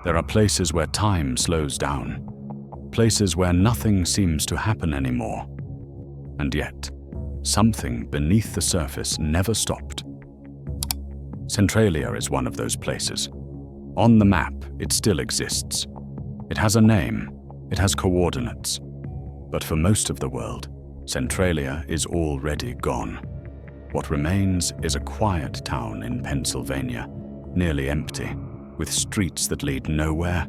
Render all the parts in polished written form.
There are places where time slows down, places where nothing seems to happen anymore. And yet, something beneath the surface never stopped. Centralia is one of those places. On the map, it still exists. It has a name, it has coordinates. But for most of the world, Centralia is already gone. What remains is a quiet town in Pennsylvania, nearly empty, with streets that lead nowhere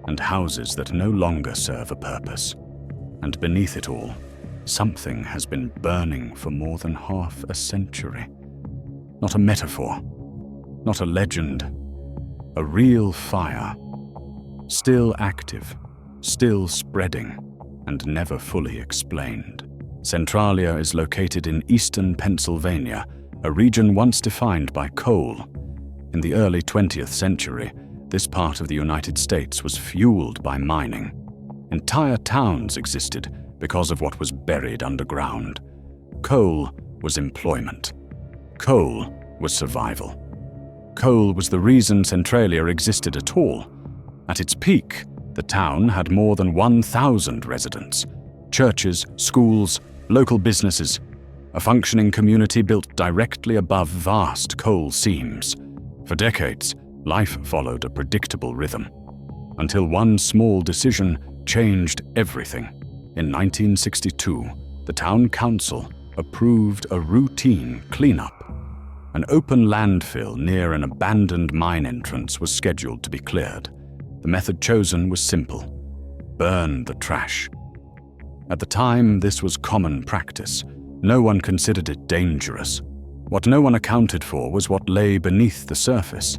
and houses that no longer serve a purpose. And beneath it all, something has been burning for more than half a century. Not a metaphor, not a legend, a real fire, still active, still spreading, and never fully explained. Centralia is located in eastern Pennsylvania, a region once defined by coal. In the early 20th century, this part of the United States was fueled by mining. Entire towns existed because of what was buried underground. Coal was employment. Coal was survival. Coal was the reason Centralia existed at all. At its peak, the town had more than 1,000 residents, churches, schools, local businesses, a functioning community built directly above vast coal seams. For decades, life followed a predictable rhythm, until one small decision changed everything. In 1962, the town council approved a routine cleanup. An open landfill near an abandoned mine entrance was scheduled to be cleared. The method chosen was simple: burn the trash. At the time, this was common practice. No one considered it dangerous. What no one accounted for was what lay beneath the surface.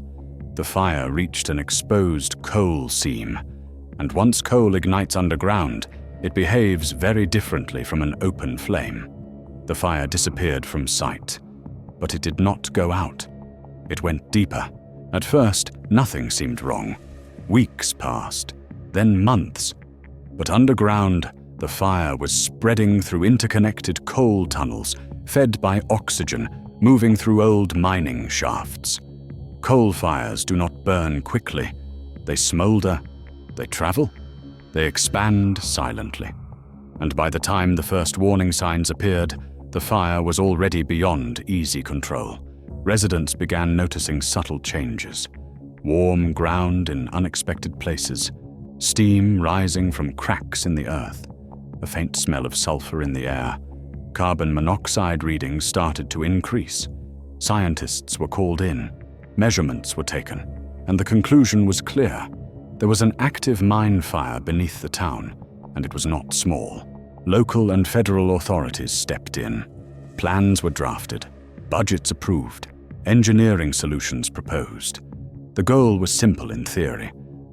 The fire reached an exposed coal seam, and once coal ignites underground, it behaves very differently from an open flame. The fire disappeared from sight, but it did not go out. It went deeper. At first, nothing seemed wrong. Weeks passed, then months. But underground, the fire was spreading through interconnected coal tunnels, fed by oxygen, moving through old mining shafts. Coal fires do not burn quickly. They smolder, they travel, they expand silently. And by the time the first warning signs appeared, the fire was already beyond easy control. Residents began noticing subtle changes. Warm ground in unexpected places, steam rising from cracks in the earth, a faint smell of sulfur in the air. Carbon monoxide readings started to increase. Scientists were called in, measurements were taken, and the conclusion was clear. There was an active mine fire beneath the town, and it was not small. Local and federal authorities stepped in. Plans were drafted, budgets approved, engineering solutions proposed. The goal was simple in theory: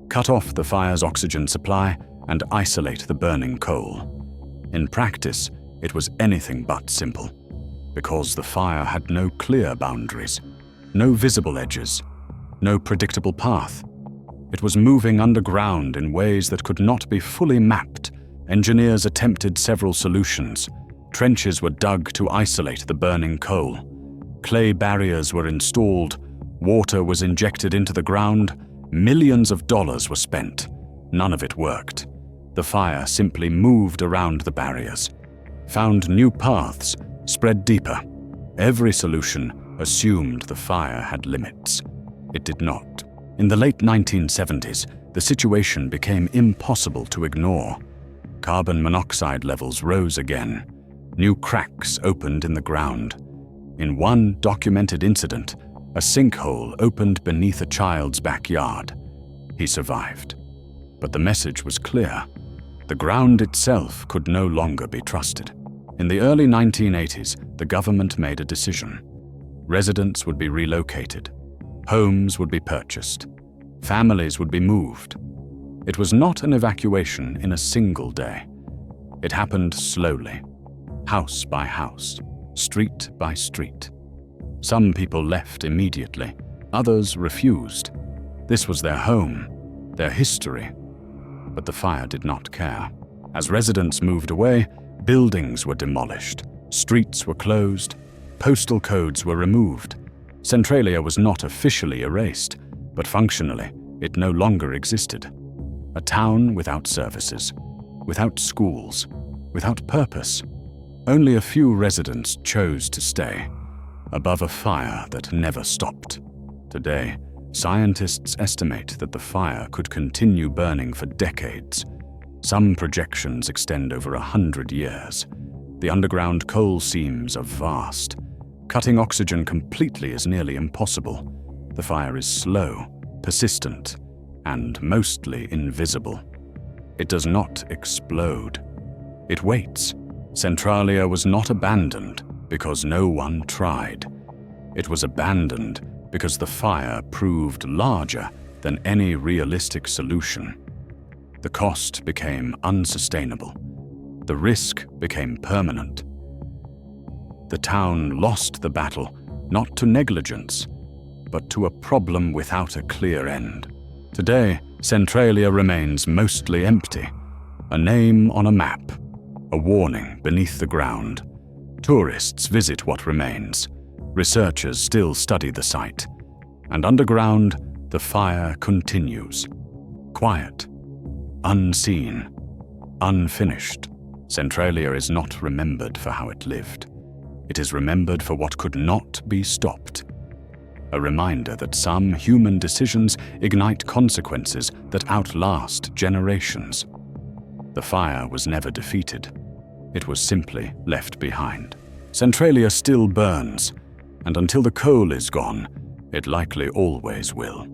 cut off the fire's oxygen supply and isolate the burning coal. In practice, it was anything but simple, because the fire had no clear boundaries, no visible edges, no predictable path. It was moving underground in ways that could not be fully mapped. Engineers attempted several solutions. Trenches were dug to isolate the burning coal. Clay barriers were installed. Water was injected into the ground. Millions of dollars were spent. None of it worked. The fire simply moved around the barriers, found new paths, spread deeper. Every solution assumed the fire had limits. It did not. In the late 1970s, the situation became impossible to ignore. Carbon monoxide levels rose again. New cracks opened in the ground. In one documented incident, a sinkhole opened beneath a child's backyard. He survived. But the message was clear. The ground itself could no longer be trusted. In the early 1980s, the government made a decision. Residents would be relocated. Homes would be purchased. Families would be moved. It was not an evacuation in a single day. It happened slowly, house by house, street by street. Some people left immediately. Others refused. This was their home, their history. But the fire did not care. As residents moved away, buildings were demolished, streets were closed, postal codes were removed. Centralia was not officially erased, but functionally, it no longer existed. A town without services, without schools, without purpose. Only a few residents chose to stay, above a fire that never stopped. Today, scientists estimate that the fire could continue burning for decades. Some projections extend over 100 years. The underground coal seams are vast. Cutting oxygen completely is nearly impossible. The fire is slow, persistent, and mostly invisible. It does not explode. It waits. Centralia was not abandoned because no one tried. It was abandoned because the fire proved larger than any realistic solution. The cost became unsustainable. The risk became permanent. The town lost the battle, not to negligence, but to a problem without a clear end. Today, Centralia remains mostly empty. A name on a map, a warning beneath the ground. Tourists visit what remains. Researchers still study the site. And underground, the fire continues. Quiet, unseen, unfinished. Centralia is not remembered for how it lived. It is remembered for what could not be stopped. A reminder that some human decisions ignite consequences that outlast generations. The fire was never defeated. It was simply left behind. Centralia still burns, and until the coal is gone, it likely always will.